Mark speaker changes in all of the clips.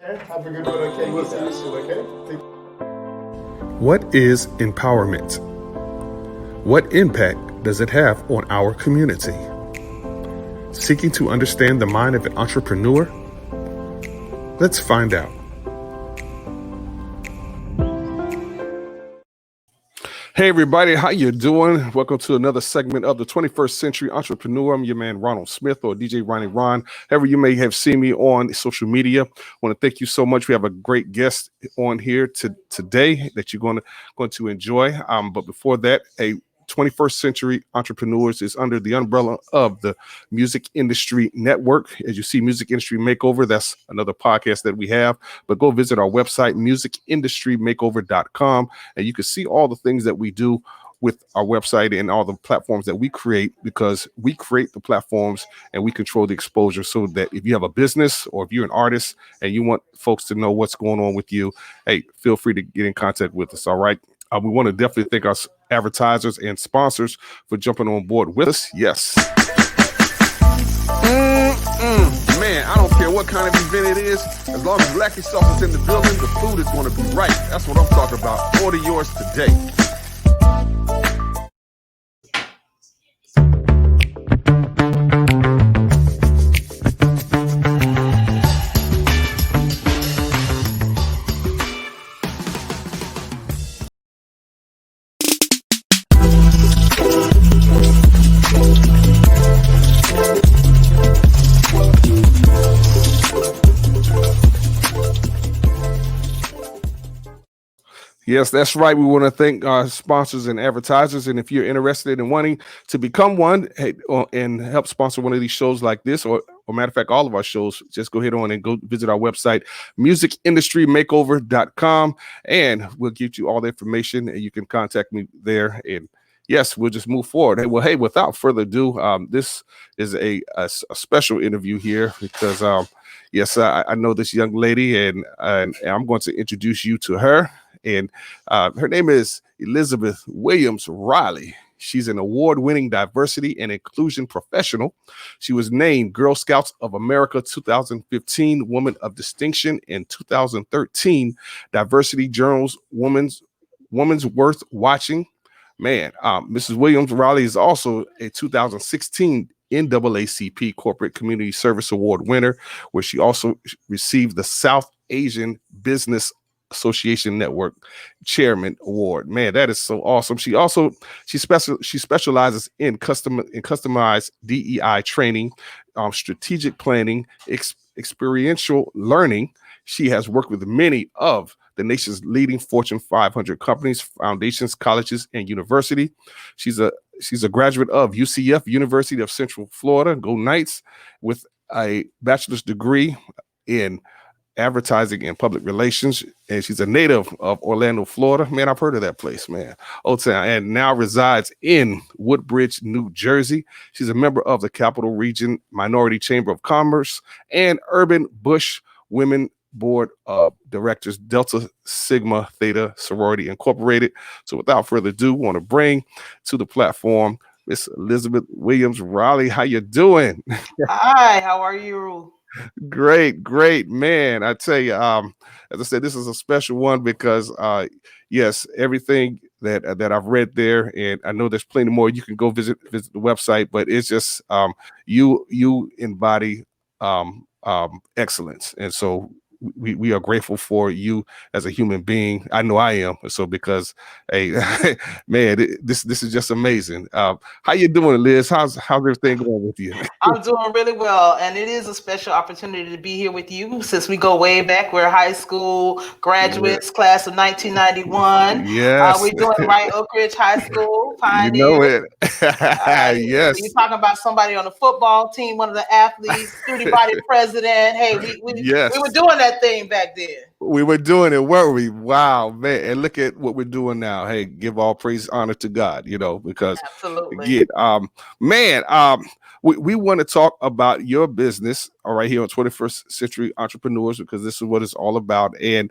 Speaker 1: Okay, have a good one. Okay, we'll see you soon. Okay.
Speaker 2: What is empowerment? What impact does it have on our community? Seeking to understand the mind of an entrepreneur? Let's find out. Hey everybody, how you doing? Welcome to another segment of the 21st Century Entrepreneur. I'm your man Ronald Smith, or DJ Ronnie Ron. However you may have seen me on social media. I want to thank you so much. We have a great guest on here today that you're going to enjoy. But before that, a 21st Century Entrepreneurs is under the umbrella of the Music Industry Network. As you see, Music Industry Makeover, that's another podcast that we have. But go visit our website, musicindustrymakeover.com, and you can see all the things that we do with our website and all the platforms that we create, because we create the platforms and we control the exposure, so that if you have a business or if you're an artist and you want folks to know what's going on with you, hey, feel free to get in contact with us. All right. We want to definitely thank our advertisers and sponsors for jumping on board with us. Yes. Man, I don't care what kind of event it is. As long as Black Sauce is in the building, the food is going to be right. That's what I'm talking about. Order yours today. Yes, that's right. We want to thank our sponsors and advertisers. And if you're interested in wanting to become one, and help sponsor one of these shows like this, or matter of fact, all of our shows, just go ahead on and go visit our website, musicindustrymakeover.com, and we'll give you all the information, and you can contact me there. And yes, we'll just move forward. Hey, without further ado, this is a special interview here because, yes, I know this young lady, and I'm going to introduce you to her. And her name is Elizabeth Williams Riley. She's an award-winning diversity and inclusion professional. She was named Girl Scouts of America 2015 Woman of Distinction and 2013 Diversity Journal's Woman's Worth Watching. Man, Mrs. Williams Riley is also a 2016 NAACP Corporate Community Service Award winner, where she also received the South Asian Business Association Network Chairman Award. Man, that is so awesome. She specializes in customized DEI training, strategic planning, experiential learning. She has worked with many of the nation's leading Fortune 500 companies, foundations, colleges, and university. She's a graduate of UCF, University of Central Florida, Go Knights, with a bachelor's degree in advertising and public relations, and she's a native of Orlando, Florida. Man, I've heard of that place, man. Old Town, and now resides in Woodbridge, New Jersey. She's a member of the Capital Region Minority Chamber of Commerce and Urban Bush Women Board of Directors, Delta Sigma Theta Sorority Incorporated. So without further ado, I want to bring to the platform Miss Elizabeth Williams Riley. How you doing?
Speaker 3: Hi, how are you?
Speaker 2: Great, man. I tell you, as I said, this is a special one because, yes, everything that I've read there, and I know there's plenty more. You can go visit the website, but it's just you embody excellence, and so we are grateful for you as a human being. I know I am. So because, hey, man, this is just amazing. How you doing, Liz? How's everything going with you?
Speaker 3: I'm doing really well, and it is a special opportunity to be here with you since we go way back. We're high school graduates, class of 1991.
Speaker 2: Yes.
Speaker 3: We're doing right Oak Ridge High School,
Speaker 2: You know
Speaker 3: pioneers.
Speaker 2: it. Yes.
Speaker 3: You're talking about somebody on the football team, one of the athletes, student body president. Hey, we
Speaker 2: Yes.
Speaker 3: were doing that thing back then.
Speaker 2: We were doing it, weren't we? Wow, man. And look at what we're doing now. Hey, give all praise, honor to God, because
Speaker 3: Absolutely.
Speaker 2: again, man, we want to talk about your business, all right, here on 21st Century Entrepreneurs, because this is what it's all about. And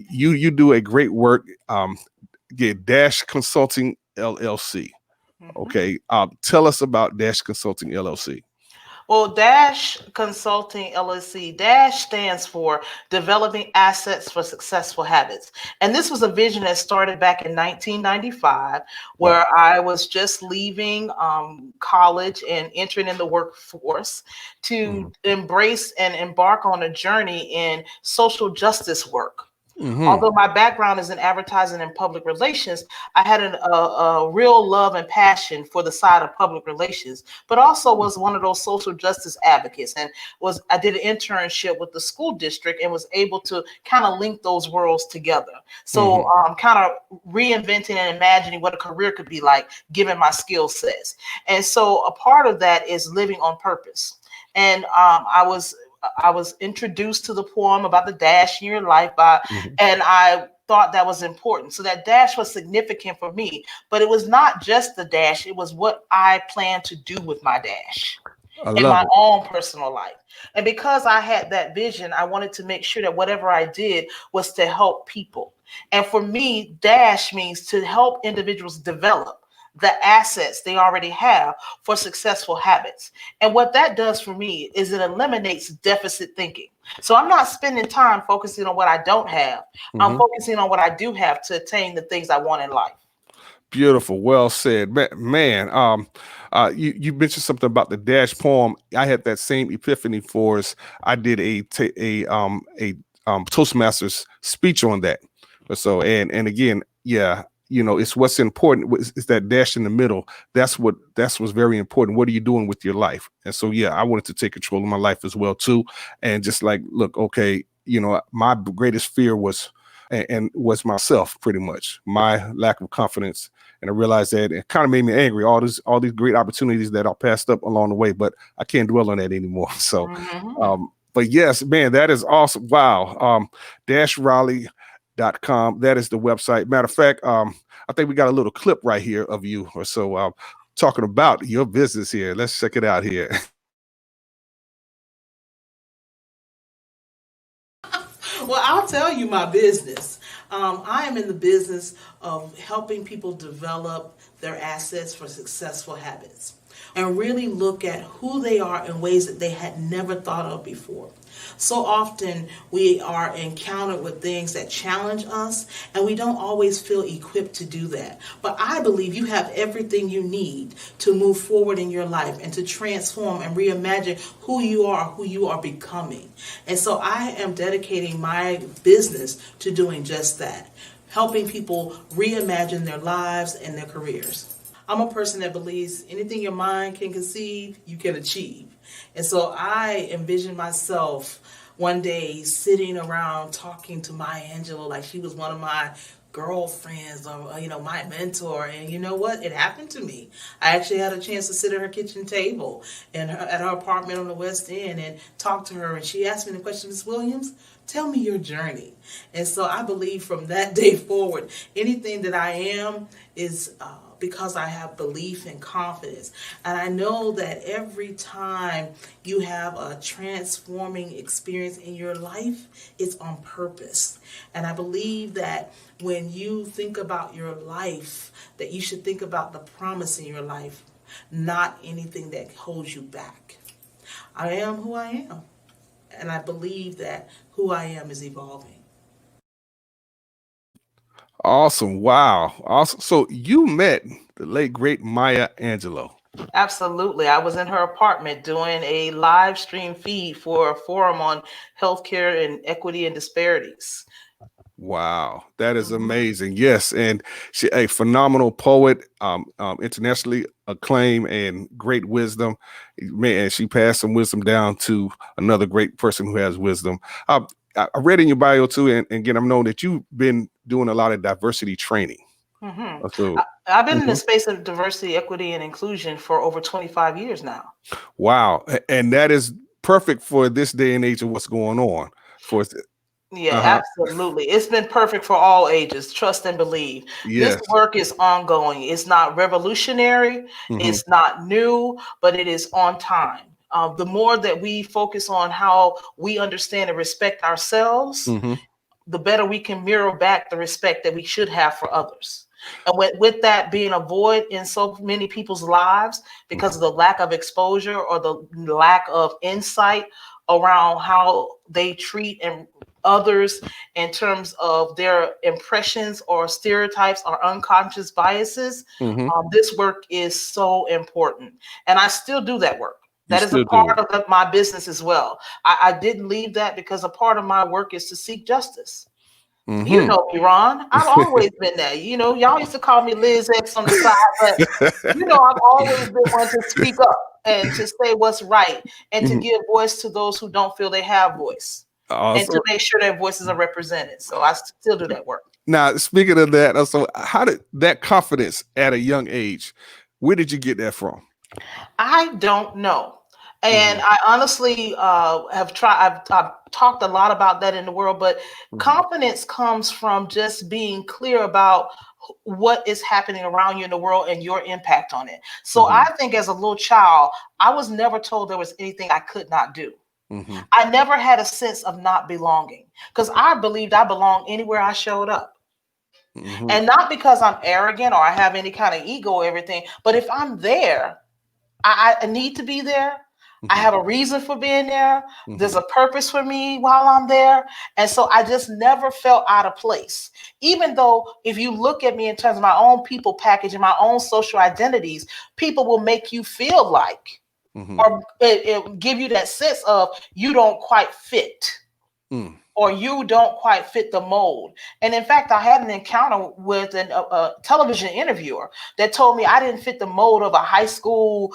Speaker 2: you do a great work. Dash Consulting LLC.
Speaker 3: Mhm.
Speaker 2: Okay. Tell us about Dash Consulting LLC.
Speaker 3: Well, Dash Consulting LLC, Dash stands for Developing Assets for Successful Habits. And this was a vision that started back in 1995,
Speaker 2: Wow.
Speaker 3: where I was just leaving college and entering in the workforce to
Speaker 2: Hmm.
Speaker 3: embrace and embark on a journey in social justice work.
Speaker 2: Hmm.
Speaker 3: Although my background is in advertising and public relations, I had a real love and passion for the side of public relations, but also was one of those social justice advocates. And was I did an internship with the school district and was able to kind of link those worlds together. So
Speaker 2: Hmm.
Speaker 3: kind of reinventing and imagining what a career could be like given my skill sets. And so a part of that is living on purpose. And I was introduced to the poem about the dash in your life by,
Speaker 2: Hmm.
Speaker 3: and I thought that was important. So that dash was significant for me, but it was not just the dash, it was what I planned to do with my dash
Speaker 2: I
Speaker 3: in
Speaker 2: love
Speaker 3: my
Speaker 2: it.
Speaker 3: own personal life. And because I had that vision, I wanted to make sure that whatever I did was to help people. And for me, dash means to help individuals develop the assets they already have for successful habits. And what that does for me is it eliminates deficit thinking. So I'm not spending time focusing on what I don't have. I'm
Speaker 2: Hmm.
Speaker 3: focusing on what I do have to attain the things I want in life.
Speaker 2: Beautiful. Well said, man. You mentioned something about the dash poem. I had that same epiphany for us. I did a Toastmasters speech on that. So and again, yeah, it's what's important is that dash in the middle. That's what's very important. What are you doing with your life? And so yeah, I wanted to take control of my life as well too, and just like look, okay, my greatest fear was and was myself, pretty much my lack of confidence, and I realized that it kind of made me angry. All these great opportunities that I passed up along the way, but I can't dwell on that anymore. So,
Speaker 3: Mhm.
Speaker 2: but yes, man, that is awesome. Wow. DashRaleigh.com. That is the website. Matter of fact, I think we got a little clip right here of you or so talking about your business here. Let's check it out here.
Speaker 4: Well, I'll tell you my business. I am in the business of helping people develop their assets for successful habits and really look at who they are in ways that they had never thought of before. So often we are encountered with things that challenge us, and we don't always feel equipped to do that. But I believe you have everything you need to move forward in your life and to transform and reimagine who you are becoming. And so I am dedicating my business to doing just that, helping people reimagine their lives and their careers. I'm a person that believes anything your mind can conceive, you can achieve. And so I envision myself one day sitting around talking to Maya Angelou like she was one of my girlfriends or my mentor. And you know what, it happened to me. I actually had a chance to sit at her kitchen table at her apartment on the West End and talk to her, and she asked me the question, Ms. Williams, tell me your journey. And so I believe from that day forward, anything that I am is because I have belief and confidence. And I know that every time you have a transforming experience in your life, it's on purpose. And I believe that when you think about your life, that you should think about the promise in your life, not anything that holds you back. I am who I am. And I believe that who I am is evolving.
Speaker 2: Awesome. Wow. Awesome. So you met the late great Maya Angelou.
Speaker 3: Absolutely. I was in her apartment doing a live stream feed for a forum on healthcare and equity and disparities.
Speaker 2: Wow, that is
Speaker 3: Mhm.
Speaker 2: amazing. Yes, and she a phenomenal poet, internationally acclaimed and great wisdom. Man, she passed some wisdom down to another great person who has wisdom. I read in your bio too, and again, I've known that you've been doing a lot of diversity training.
Speaker 3: Mhm.
Speaker 2: So,
Speaker 3: I've been in the
Speaker 2: mhm.
Speaker 3: space of diversity, equity, and inclusion for over 25 years now.
Speaker 2: Wow, and that is perfect for this day and age of what's going on. For
Speaker 3: Yeah,
Speaker 2: uh-huh,
Speaker 3: absolutely. It's been perfect for all ages. Trust and believe. This
Speaker 2: yes,
Speaker 3: work is ongoing. It's not revolutionary.
Speaker 2: hmm,
Speaker 3: It's not new, but it is on time. The more that we focus on how we understand and respect ourselves,
Speaker 2: hmm,
Speaker 3: the better we can mirror back the respect that we should have for others. And with that being a void in so many people's lives because of the lack of exposure or the lack of insight around how they treat and others in terms of their impressions or stereotypes or unconscious biases,
Speaker 2: Mm-hmm.
Speaker 3: this work is so important. And I still do that work.
Speaker 2: You
Speaker 3: That is a
Speaker 2: still do
Speaker 3: part of my business as well. I didn't leave that because a part of my work is to seek justice.
Speaker 2: it.
Speaker 3: You
Speaker 2: Mm-hmm.
Speaker 3: know me, Ron. I've always been there. You know, y'all used to call me Liz X on the side, but you know, I've always been one to speak up and to say what's right and to
Speaker 2: Mhm.
Speaker 3: give voice to those who don't feel they have voice and
Speaker 2: Awesome.
Speaker 3: to make sure their voices are represented. So I still do that work.
Speaker 2: Now, speaking of that, so how did that confidence at a young age? Where did you get that from?
Speaker 3: I don't know. And
Speaker 2: Mhm.
Speaker 3: I honestly have tried, I've talked a lot about that in the world, but
Speaker 2: Mhm.
Speaker 3: confidence comes from just being clear about what is happening around you in the world and your impact on it. So I
Speaker 2: Mhm.
Speaker 3: think as a little child, I was never told there was anything I could not do.
Speaker 2: Mhm.
Speaker 3: I never had a sense of not belonging because I believed I belonged anywhere I showed up.
Speaker 2: Mhm.
Speaker 3: And not because I'm arrogant or I have any kind of ego or everything, but if I'm there, I need to be there. I
Speaker 2: Mhm.
Speaker 3: have a reason for being there. There's
Speaker 2: Mhm.
Speaker 3: a purpose for me while I'm there. And so I just never felt out of place. Even though if you look at me in terms of my own people package and my own social identities, people will make you feel like,
Speaker 2: Mhm.
Speaker 3: or it give you that sense of you don't quite fit
Speaker 2: Mm.
Speaker 3: or you don't quite fit the mold. And in fact, I had an encounter with a television interviewer that told me I didn't fit the mold of a high school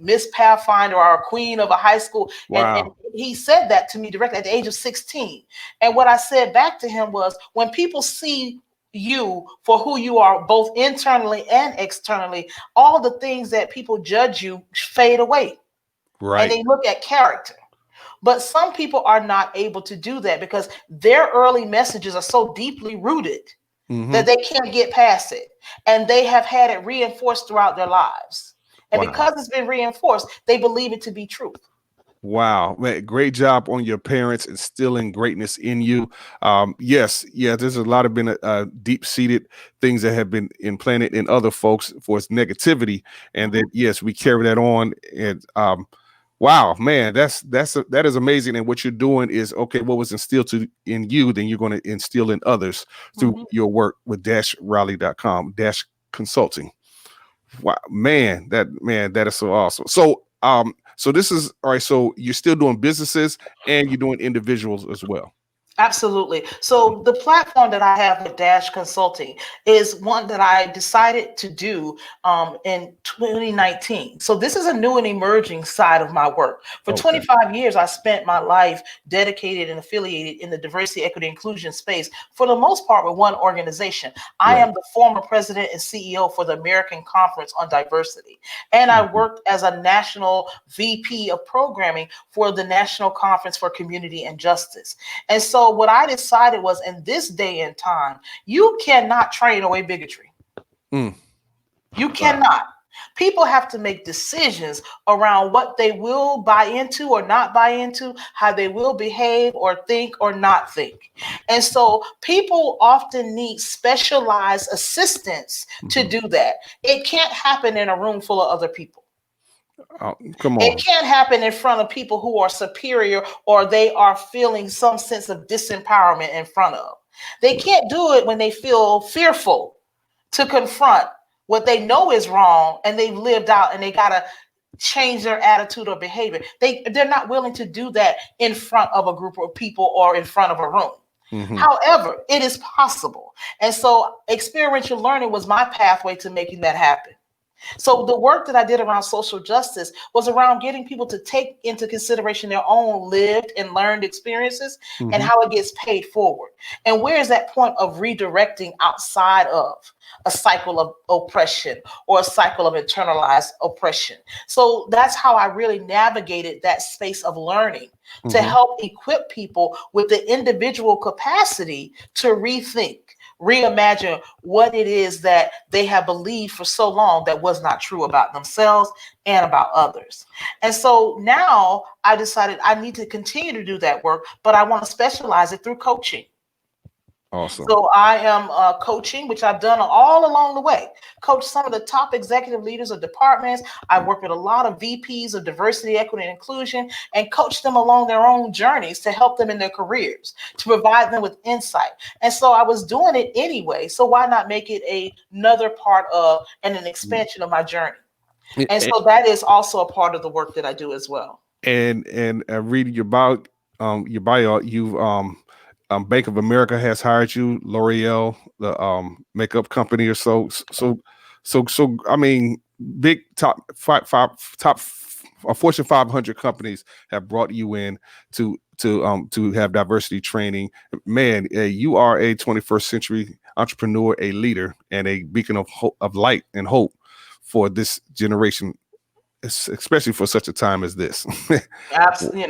Speaker 3: Miss Pathfinder or a queen of a high school. And
Speaker 2: Wow.
Speaker 3: he said that to me directly at the age of 16. And what I said back to him was, when people see you for who you are, both internally and externally, all the things that people judge you fade away. And
Speaker 2: Right.
Speaker 3: they look at character. But some people are not able to do that because their early messages are so deeply rooted that
Speaker 2: Mhm.
Speaker 3: they can't get past it. And they have had it reinforced throughout their lives. And
Speaker 2: Wow.
Speaker 3: because it's been reinforced, they believe it to be truth.
Speaker 2: Wow, man, great job on your parents instilling greatness in you. Yes, yeah, there's a lot of been deep-seated things that have been implanted in other folks for its negativity, and that yes, we carry that on. And wow, man, that is amazing. And what you're doing is okay. What was instilled in you, then you're going to instill in others through
Speaker 3: Mhm.
Speaker 2: your work with Raleigh.com consulting. Wow, that is so awesome. So this is all right. So you're still doing businesses and you're doing individuals as well.
Speaker 3: Absolutely. So the platform that I have with Dash Consulting is one that I decided to do in 2019. So this is a new and emerging side of my work. For
Speaker 2: Okay.
Speaker 3: 25 years, I spent my life dedicated and affiliated in the diversity, equity, inclusion space, for the most part with one organization. I
Speaker 2: Right.
Speaker 3: am the former president and CEO for the American Conference on Diversity. And I
Speaker 2: Mhm.
Speaker 3: worked as a national VP of programming for the National Conference for Community and Justice. And so what I decided was, in this day and time, you cannot train away bigotry.
Speaker 2: Mm.
Speaker 3: You
Speaker 2: Wow.
Speaker 3: cannot. People have to make decisions around what they will buy into or not buy into, how they will behave or think or not think. And so people often need specialized assistance to
Speaker 2: Mhm.
Speaker 3: do that. It can't happen in a room full of other people.
Speaker 2: Come
Speaker 3: It
Speaker 2: on.
Speaker 3: can't happen in front of people who are superior or they are feeling some sense of disempowerment in front of. They can't do it when they feel fearful to confront what they know is wrong and they've lived out and they got to change their attitude or behavior. They're not willing to do that in front of a group of people or in front of a room.
Speaker 2: Mhm.
Speaker 3: However, it is possible. And so experiential learning was my pathway to making that happen. So the work that I did around social justice was around getting people to take into consideration their own lived and learned experiences and
Speaker 2: Mhm.
Speaker 3: how it gets paid forward. And where is that point of redirecting outside of a cycle of oppression or a cycle of internalized oppression? So that's how I really navigated that space of learning to
Speaker 2: Mhm.
Speaker 3: help equip people with the individual capacity to rethink, reimagine what it is that they have believed for so long that was not true about themselves and about others. And so now I decided I need to continue to do that work, but I want to specialize it through coaching.
Speaker 2: Awesome.
Speaker 3: So I am coaching, which I've done all along the way. Coach some of the top executive leaders of departments. I work with a lot of VPs of diversity, equity, and inclusion, and coach them along their own journeys to help them in their careers, to provide them with insight. And so I was doing it anyway. So why not make it another part of and an expansion of my journey? And so that is also a part of the work that I do as well.
Speaker 2: And reading your bio, you've Bank of America has hired you, L'Oreal, the makeup company, or so. I mean, big Fortune 500 companies have brought you in to have diversity training. Man, you are a 21st century entrepreneur, a leader, and a beacon of light and hope for this generation, especially for such a time as this.
Speaker 3: Absolutely,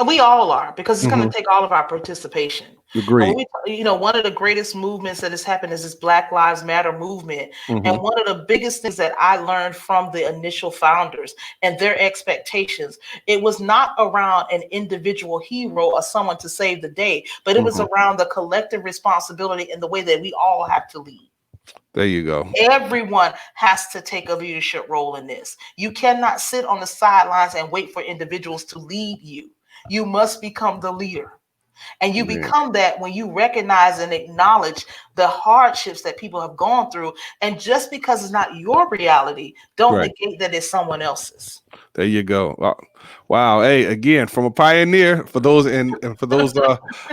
Speaker 3: we all are, because it's going to take all of our participation.
Speaker 2: Agreed.
Speaker 3: One of the greatest movements that has happened is this Black Lives Matter movement. And one of the biggest things that I learned from the initial founders and their expectations, it was not around an individual hero or someone to save the day, but it was around the collective responsibility and the way that we all have to lead.
Speaker 2: There you go.
Speaker 3: Everyone has to take a leadership role in this. You cannot sit on the sidelines and wait for individuals to lead you. You must become the leader. And you become that when you recognize and acknowledge the hardships that people have gone through. And just because it's not your reality, don't negate that it's someone else's.
Speaker 2: There you go. Wow. Hey, again, from a pioneer, for those and for those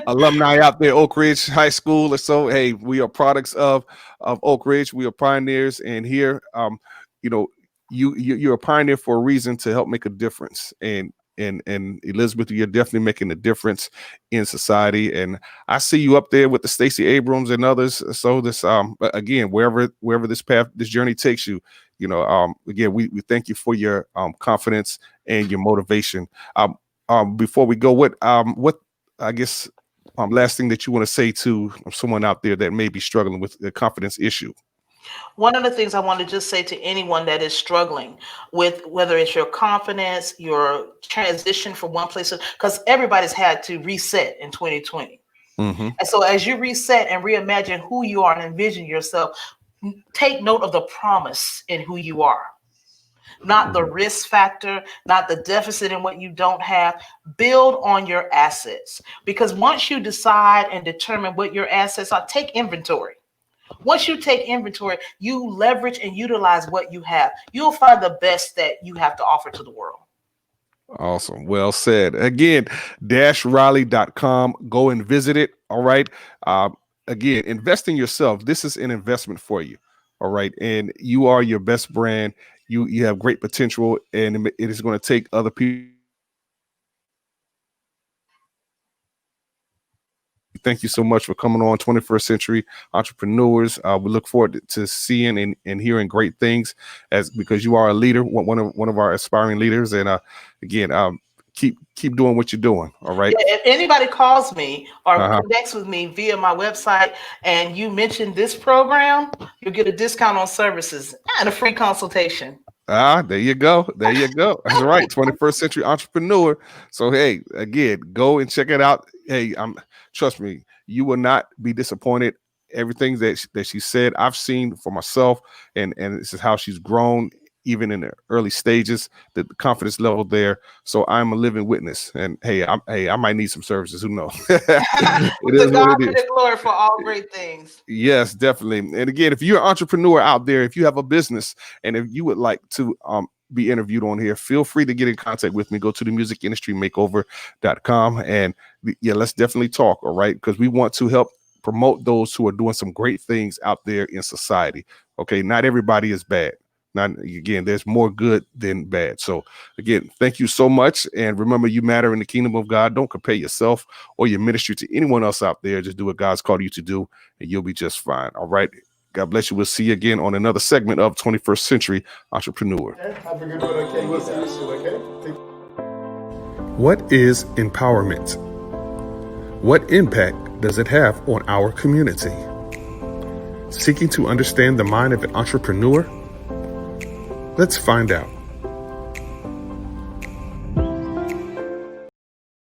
Speaker 2: alumni out there, Oak Ridge High School or so, hey, we are products of Oak Ridge. We are pioneers. And here, you're a pioneer for a reason, to help make a difference. And Elizabeth, you're definitely making a difference in society. And I see you up there with the Stacey Abrams and others. So this, again, wherever this journey takes you, again, we thank you for your confidence and your motivation. Before we go, what I guess last thing that you want to say to someone out there that may be struggling with the confidence issue?
Speaker 3: One of the things I want to just say to anyone that is struggling with, whether it's your confidence, your transition from one place, because everybody's had to reset in 2020. And so as you reset and reimagine who you are and envision yourself, take note of the promise in who you are, not the risk factor, not the deficit in what you don't have. Build on your assets, because once you decide and determine what your assets are, take inventory. Once you take inventory, you leverage and utilize what you have. You'll find the best that you have to offer to the world.
Speaker 2: Awesome. Well said. Again, -Riley.com. Go and visit it. All right. Again, invest in yourself. This is an investment for you. All right. And you are your best brand. You have great potential, and it is going to take other people. Thank you so much for coming on 21st Century Entrepreneurs. We look forward to seeing and hearing great things, because you are a leader, one of our aspiring leaders. And again, keep doing what you're doing. All right.
Speaker 3: Yeah, if anybody calls me or connects with me via my website and you mention this program, you'll get a discount on services and a free consultation.
Speaker 2: There you go. There you go. That's right. 21st Century Entrepreneur. So, hey, again, go and check it out. Hey, trust me, you will not be disappointed. Everything that she said, I've seen for myself, and this is how she's grown, even in the early stages, the confidence level there. So I'm a living witness. And hey, I might need some services. Who knows? It is what it is.
Speaker 3: Glory for all great things.
Speaker 2: Yes, definitely. And again, if you're an entrepreneur out there, if you have a business, and if you would like to be interviewed on here, feel free to get in contact with me. Go to themusicindustrymakeover.com, and let's definitely talk. All right, because we want to help promote those who are doing some great things out there in society. Okay, not everybody is bad. Again, there's more good than bad. So again, thank you so much. And remember, you matter in the kingdom of God. Don't compare yourself or your ministry to anyone else out there. Just do what God's called you to do, and you'll be just fine. All right. God bless you. We'll see you again on another segment of 21st Century Entrepreneur.
Speaker 1: Have a good one. Okay, we'll see you soon. Okay.
Speaker 2: What is empowerment? What impact does it have on our community? Seeking to understand the mind of an entrepreneur? Let's find out.